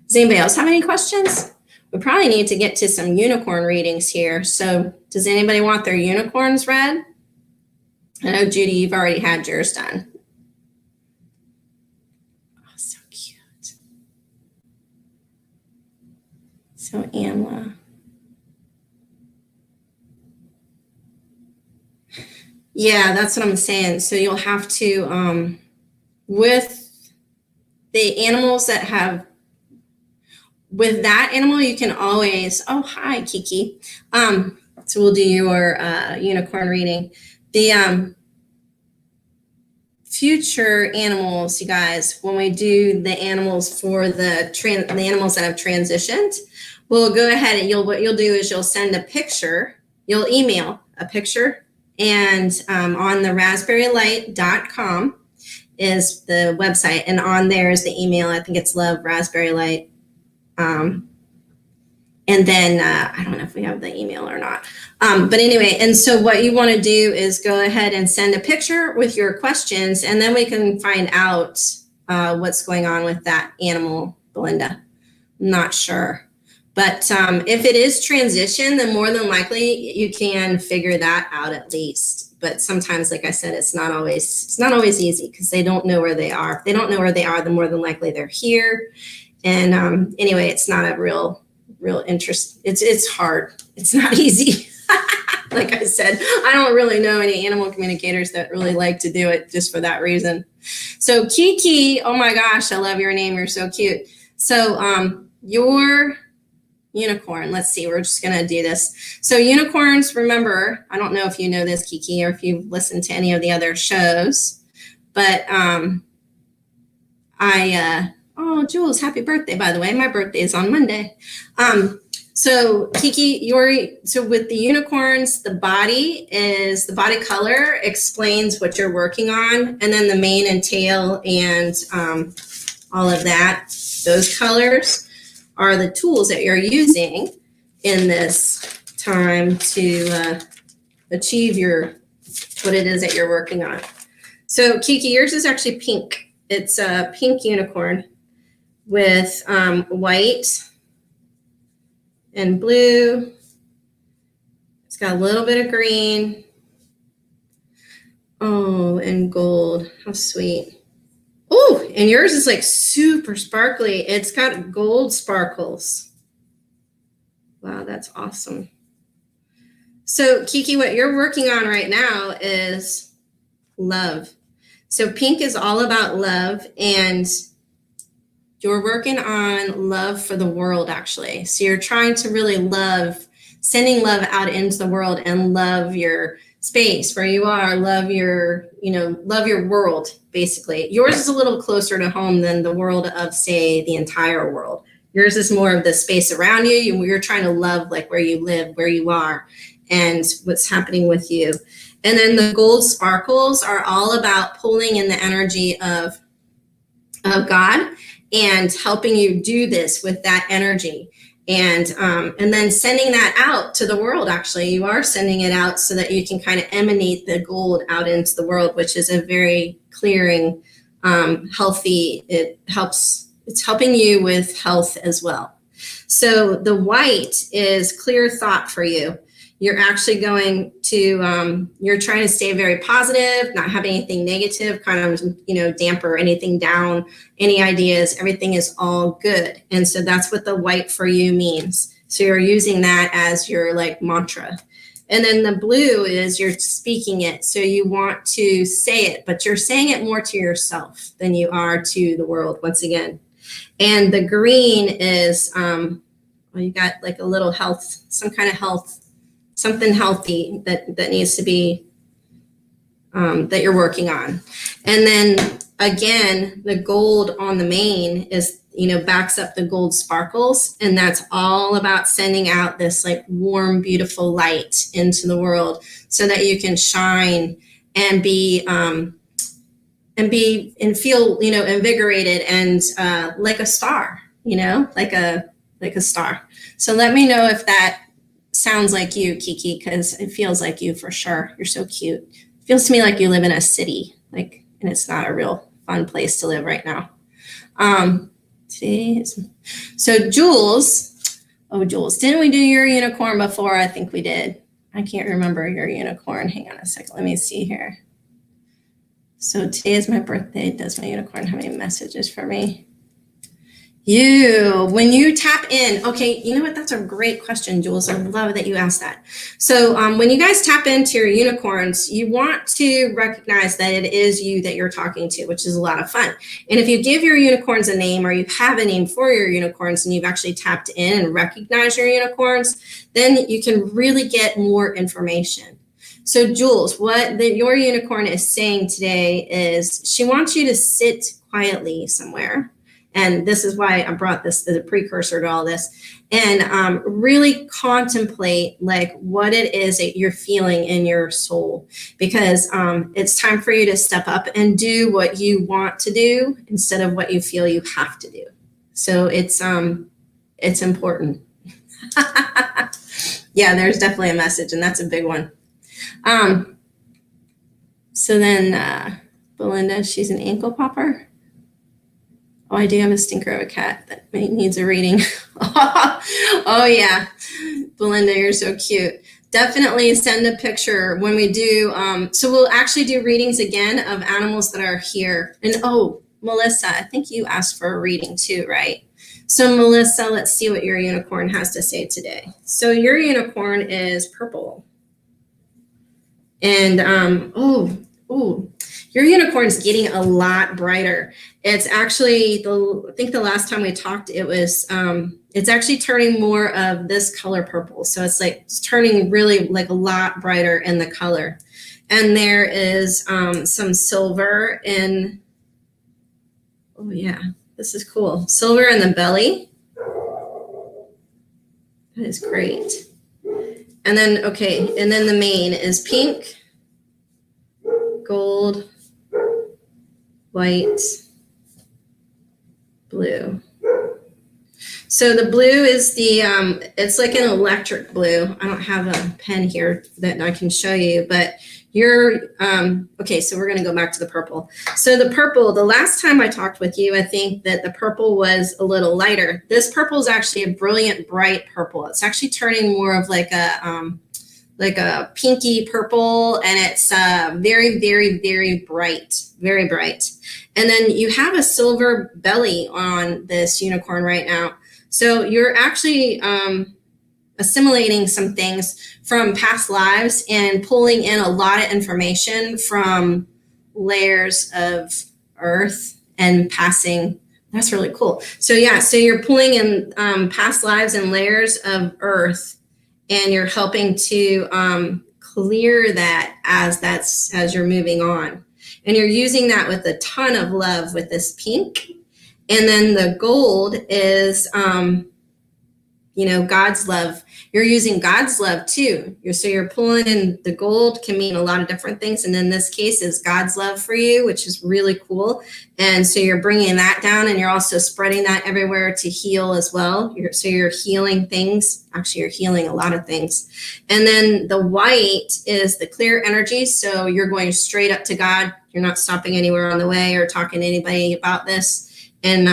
Does anybody else have any questions? We probably need to get to some unicorn readings here. So does anybody want their unicorns read? I know, Judy, you've already had yours done. Oh, so cute. So Amla. Yeah, that's what I'm saying. So you'll have to, with the animals that have, with that animal, you can always, oh, hi, Kiki. So we'll do your unicorn reading. The future animals, you guys, when we do the animals for the animals that have transitioned, we'll go ahead and what you'll do is you'll send a picture, you'll email a picture, and on the raspberrylight.com is the website, and on there is the email. I think it's Love Raspberry Light. And then I don't know if we have the email or not. But anyway, and so what you want to do is go ahead and send a picture with your questions, and then we can find out what's going on with that animal, Belinda. I'm not sure. But if it is transition, then more than likely you can figure that out at least. But sometimes, like I said, it's not always easy because they don't know where they are. If they don't know where they are, then more than likely they're here. And anyway, it's not a real interest. It's hard. It's not easy. Like I said, I don't really know any animal communicators that really like to do it just for that reason. So Kiki, oh my gosh, I love your name. You're so cute. So your unicorn, let's see, we're just going to do this. So unicorns, remember, I don't know if you know this, Kiki, or if you've listened to any of the other shows, but oh, Jules, happy birthday, by the way. My birthday is on Monday. So Kiki, so with the unicorns, the body color explains what you're working on. And then the mane and tail and all of that, those colors are the tools that you're using in this time to achieve what it is that you're working on. So Kiki, yours is actually pink. It's a pink unicorn with white and blue. It's got a little bit of green. Oh, and gold. How sweet. Oh, and yours is like super sparkly. It's got gold sparkles. Wow, that's awesome. So Kiki, what you're working on right now is love. So pink is all about love, and you're working on love for the world, actually. So you're trying to really sending love out into the world and love your space where you are, love your world, basically. Yours is a little closer to home than the world of, say, the entire world. Yours is more of the space around you. You're trying to love like where you live, where you are, and what's happening with you. And then the gold sparkles are all about pulling in the energy of God and helping you do this with that energy. And then sending that out to the world. Actually, you are sending it out so that you can kind of emanate the gold out into the world, which is a very clearing, healthy. It's helping you with health as well. So the white is clear thought for you. You're actually going to, you're trying to stay very positive, not have anything negative, kind of, damper anything down, any ideas, everything is all good. And so that's what the white for you means. So you're using that as your like mantra. And then the blue is you're speaking it. So you want to say it, but you're saying it more to yourself than you are to the world once again. And the green is, you got like a little health, some kind of health, something healthy that needs to be that you're working on. And then again, the gold on the mane is, backs up the gold sparkles. And that's all about sending out this like warm, beautiful light into the world so that you can shine and feel, invigorated and like a star, like a star. So let me know if that sounds like you, Kiki, because it feels like you for sure. You're so cute. It feels to me like you live in a city, and it's not a real fun place to live right now. So Jules, didn't we do your unicorn before? I think we did. I can't remember your unicorn. Hang on a second. Let me see here. So today is my birthday. Does my unicorn have any messages for me? When you tap in, okay, you know what? That's a great question, Jules. I love that you asked that. So when you guys tap into your unicorns, you want to recognize that it is you that you're talking to, which is a lot of fun. And if you give your unicorns a name, or you have a name for your unicorns and you've actually tapped in and recognized your unicorns, then you can really get more information. So Jules, what your unicorn is saying today is she wants you to sit quietly somewhere. And this is why I brought this as a precursor to all this, and really contemplate like what it is that you're feeling in your soul, because it's time for you to step up and do what you want to do instead of what you feel you have to do. So it's important. Yeah, there's definitely a message, and that's a big one. So then Belinda, she's an ankle popper. Oh, I do have a stinker of a cat that needs a reading. Oh, yeah. Belinda, you're so cute. Definitely send a picture when we do. So we'll actually do readings again of animals that are here. And oh, Melissa, I think you asked for a reading too, right? So Melissa, let's see what your unicorn has to say today. So your unicorn is purple. And your unicorn's getting a lot brighter. It's actually, I think the last time we talked, it was, it's actually turning more of this color purple. So it's turning really like a lot brighter in the color. And there is some silver in, oh yeah, this is cool. Silver in the belly. That is great. And then, and then the mane is pink, gold, white, blue. So the blue is the, it's like an electric blue. I don't have a pen here that I can show you, but you're, so we're going to go back to the purple. So the purple, the last time I talked with you, I think that the purple was a little lighter. This purple is actually a brilliant, bright purple. It's actually turning more of like a pinky purple, and it's very, very, very bright, very bright. And then you have a silver belly on this unicorn right now. So you're actually assimilating some things from past lives and pulling in a lot of information from layers of earth and passing. That's really cool. So yeah, so you're pulling in past lives and layers of earth, and you're helping to clear that as you're moving on. And you're using that with a ton of love with this pink. And then the gold is, God's love. You're using God's love too. So you're pulling in, the gold can mean a lot of different things. And in this case is God's love for you, which is really cool. And so you're bringing that down, and you're also spreading that everywhere to heal as well. So you're healing things. Actually, you're healing a lot of things. And then the white is the clear energy. So you're going straight up to God. You're not stopping anywhere on the way or talking to anybody about this. And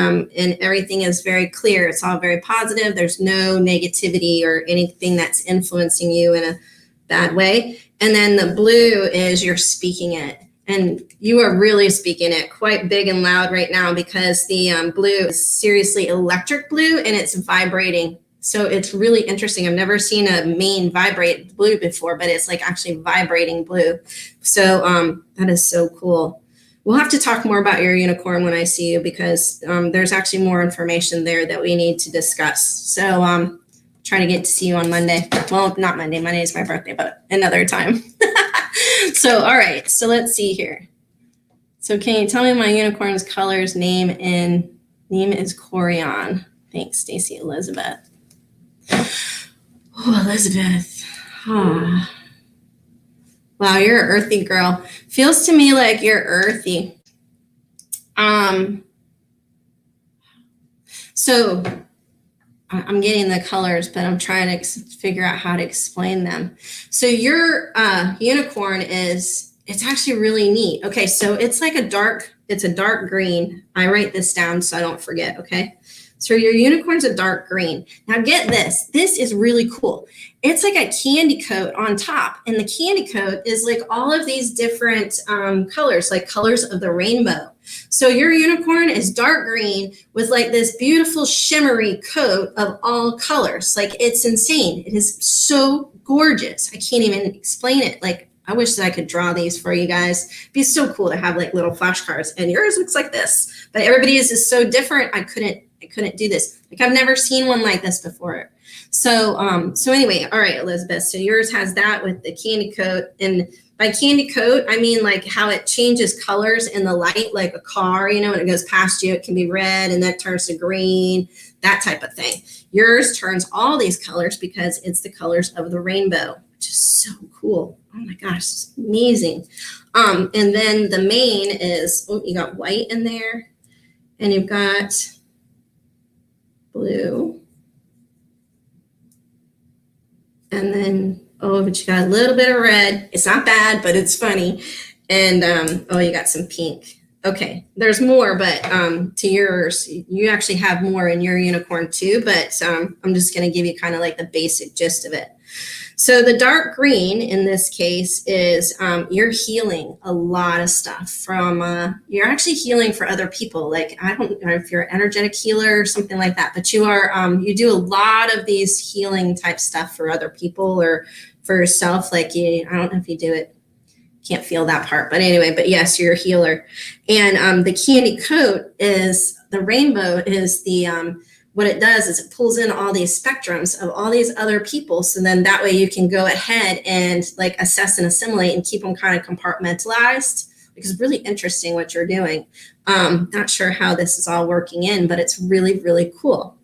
everything is very clear. It's all very positive. There's no negativity or anything that's influencing you in a bad way. And then the blue is you're speaking it. And you are really speaking it quite big and loud right now, because the blue is seriously electric blue, and it's vibrating. So it's really interesting. I've never seen a mane vibrate blue before, but it's like actually vibrating blue. So that is so cool. We'll have to talk more about your unicorn when I see you, because there's actually more information there that we need to discuss. So try to get to see you on Monday. Well, not Monday. Monday is my birthday, but another time. So So, all right. So let's see here. So can you tell me my unicorn's colors, name is Corian. Thanks, Stacey Elizabeth. Oh, Elizabeth. Oh. Wow, you're an earthy girl. Feels to me like you're earthy. So I'm getting the colors, but I'm trying to figure out how to explain them. So your unicorn it's actually really neat. Okay, so it's a dark green. I write this down so I don't forget, okay? So your unicorn's a dark green. Now get this. This is really cool. It's like a candy coat on top. And the candy coat is like all of these different colors, like colors of the rainbow. So your unicorn is dark green with like this beautiful shimmery coat of all colors. Like it's insane. It is so gorgeous. I can't even explain it. Like I wish that I could draw these for you guys. It'd be so cool to have like little flashcards. And yours looks like this. But everybody's is so different. I couldn't do this. Like I've never seen one like this before. So anyway, all right, Elizabeth. So yours has that with the candy coat. And by candy coat, I mean like how it changes colors in the light, like a car, when it goes past you, it can be red and that turns to green, that type of thing. Yours turns all these colors because it's the colors of the rainbow, which is so cool. Oh my gosh, it's amazing. And then the mane is, you got white in there and you've got blue. And then, but you got a little bit of red. It's not bad, but it's funny. And, you got some pink. Okay, there's more, but to yours, you actually have more in your unicorn too, but I'm just going to give you kind of like the basic gist of it. So the dark green in this case is you're healing a lot of stuff from, you're actually healing for other people. Like, I don't know if you're an energetic healer or something like that, but you are, you do a lot of these healing type stuff for other people or for yourself. Like I don't know if you do it. Can't feel that part, but anyway, but yes, you're a healer. And the candy coat is the rainbow is the, what it does is it pulls in all these spectrums of all these other people. So then that way you can go ahead and like assess and assimilate and keep them kind of compartmentalized, because it's really interesting what you're doing. Not sure how this is all working in, but it's really, really cool.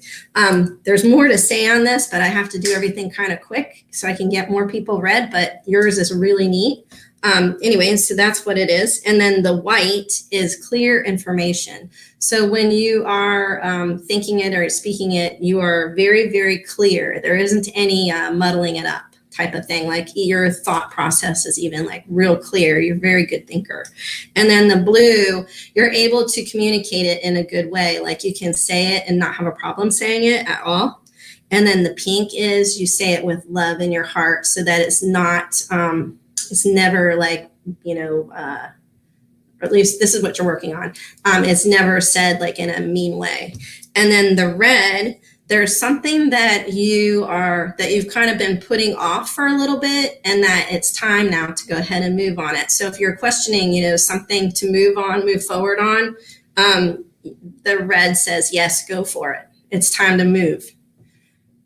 There's more to say on this, but I have to do everything kind of quick so I can get more people read, but yours is really neat. Anyway, so that's what it is. And then the white is clear information. So when you are thinking it or speaking it, you are very, very clear. There isn't any muddling it up type of thing. Like your thought process is even like real clear. You're a very good thinker. And then the blue, you're able to communicate it in a good way. Like you can say it and not have a problem saying it at all. And then the pink is you say it with love in your heart so that it's not, it's never like, or at least this is what you're working on. It's never said like in a mean way. And then the red, there's something that you've kind of been putting off for a little bit and that it's time now to go ahead and move on it. So if you're questioning, something to move forward on, the red says, yes, go for it. It's time to move.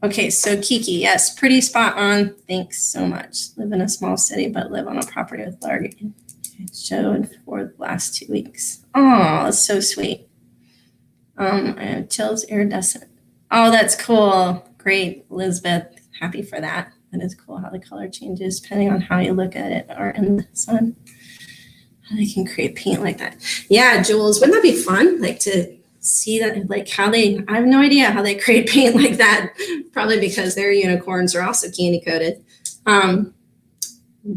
Okay, so Kiki, yes, pretty spot on. Thanks so much. Live in a small city, but live on a property with large. It showed for the last 2 weeks. Oh, that's so sweet. I have chills, iridescent. Oh, that's cool. Great, Elizabeth. Happy for that. That is cool how the color changes depending on how you look at it or in the sun. How they can create paint like that. Yeah, Jules, wouldn't that be fun? Like to see that, like how I have no idea how they create paint like that. Probably because their unicorns are also candy coated.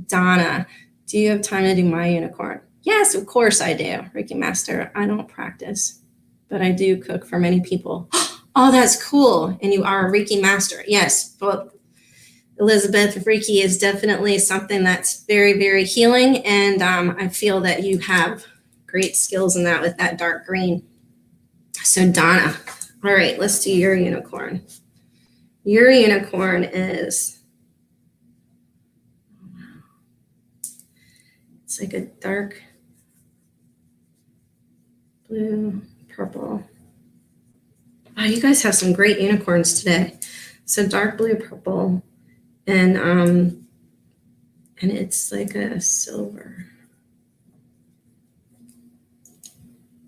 Donna, do you have time to do my unicorn? Yes, of course I do. Reiki Master, I don't practice, but I do cook for many people. Oh, that's cool. And you are a Reiki Master. Yes, but Elizabeth, Reiki is definitely something that's very, very healing. And I feel that you have great skills in that with that dark green. So Donna, all right, let's do your unicorn. Your unicorn is, it's like a dark blue, purple. Wow, you guys have some great unicorns today. So dark blue, purple, and And it's like a silver.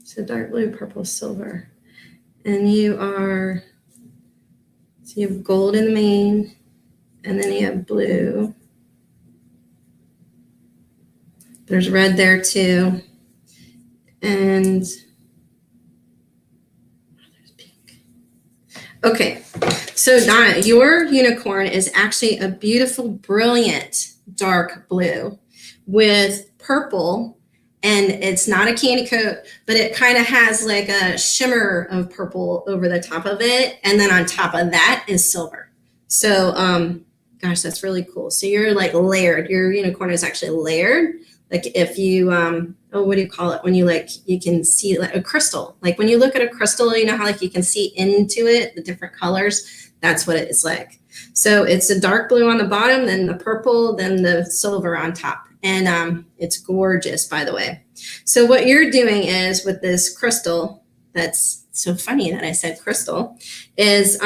So dark blue, purple, silver. And you have gold in the main, and then you have blue. There's red there too. And there's pink. Okay, so Donna, your unicorn is actually a beautiful, brilliant dark blue with purple, and it's not a candy coat, but it kind of has like a shimmer of purple over the top of it, and then on top of that is silver. So gosh, that's really cool. So you're like layered. Your unicorn is actually layered. Like if you what do you call it when you can see like a crystal, like when you look at a crystal, you know how like you can see into it the different colors. That's what it's like. So it's a dark blue on the bottom, then the purple, then the silver on top. And it's gorgeous, by the way. So what you're doing is with this crystal, that's so funny that I said crystal, is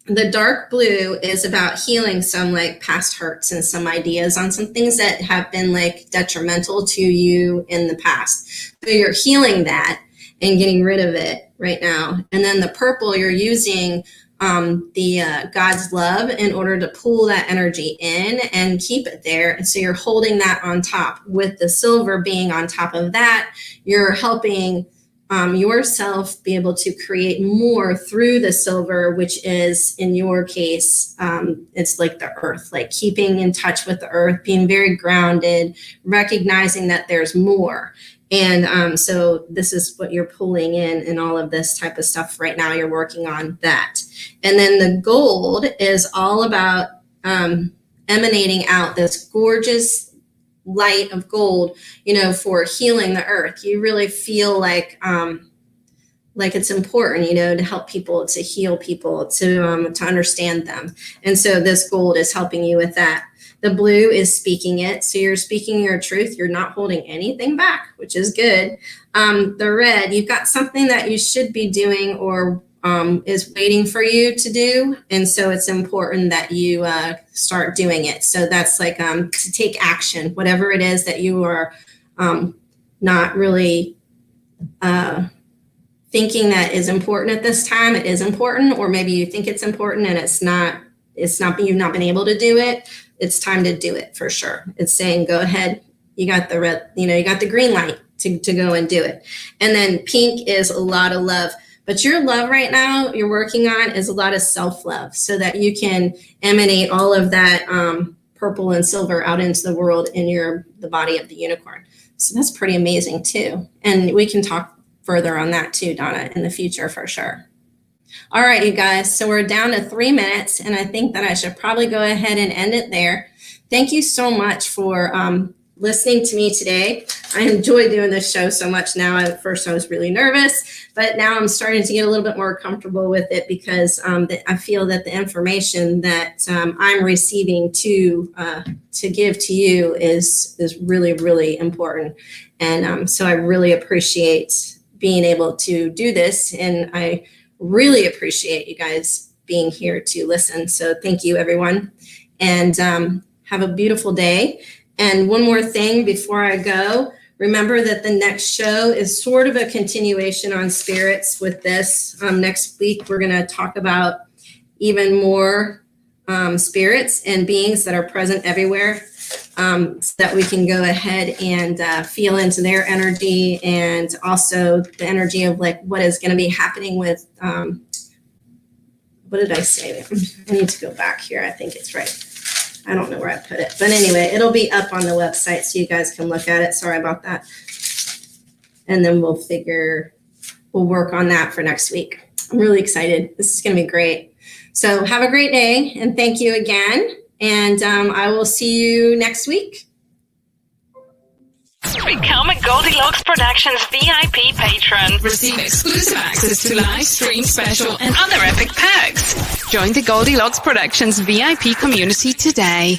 the dark blue is about healing some like past hurts and some ideas on some things that have been like detrimental to you in the past. So you're healing that and getting rid of it right now. And then the purple, you're using the God's love in order to pull that energy in and keep it there. And so you're holding that on top. With the silver being on top of that, you're helping yourself be able to create more through the silver, which is, in your case, it's like the earth, like keeping in touch with the earth, being very grounded, recognizing that there's more. And so this is what you're pulling in and all of this type of stuff right now. You're working on that. And then the gold is all about emanating out this gorgeous light of gold, you know, for healing the earth. You really feel like it's important, you know, to help people, to heal people, to understand them. And so this gold is helping you with that. The blue is speaking it. So you're speaking your truth. You're not holding anything back, which is good. The red, you've got something that you should be doing or is waiting for you to do. And so it's important that you start doing it. So that's like to take action, whatever it is that you are not really thinking that is important at this time. It is important, or maybe you think it's important and it's not, you've not been able to do it. It's time to do it for sure. It's saying, go ahead. You got the red, you know, you got the green light to go and do it. And then pink is a lot of love. But your love right now you're working on is a lot of self-love, so that you can emanate all of that purple and silver out into the world in the body of the unicorn. So that's pretty amazing too. And we can talk further on that too, Donna, in the future for sure. All right, you guys. So we're down to 3 minutes, and I think that I should probably go ahead and end it there. Thank you so much for listening to me today. I enjoy doing this show so much now. At first I was really nervous, but now I'm starting to get a little bit more comfortable with it because I feel that the information that I'm receiving to give to you is really, really important. And so I really appreciate being able to do this. And I really appreciate you guys being here to listen. So thank you, everyone. And have a beautiful day. And one more thing before I go, remember that the next show is sort of a continuation on spirits with this. Next week, we're going to talk about even more spirits and beings that are present everywhere, so that we can go ahead and feel into their energy, and also the energy of like what is going to be happening with, what did I say? I need to go back here. I think it's right. I don't know where I put it, but anyway, it'll be up on the website so you guys can look at it. Sorry about that. And then we'll work on that for next week. I'm really excited. This is going to be great. So have a great day, and thank you again. And I will see you next week. Become a Goldylocks Productions VIP patron. Receive exclusive access to live stream special and other epic perks. Join the Goldylocks Productions VIP community today.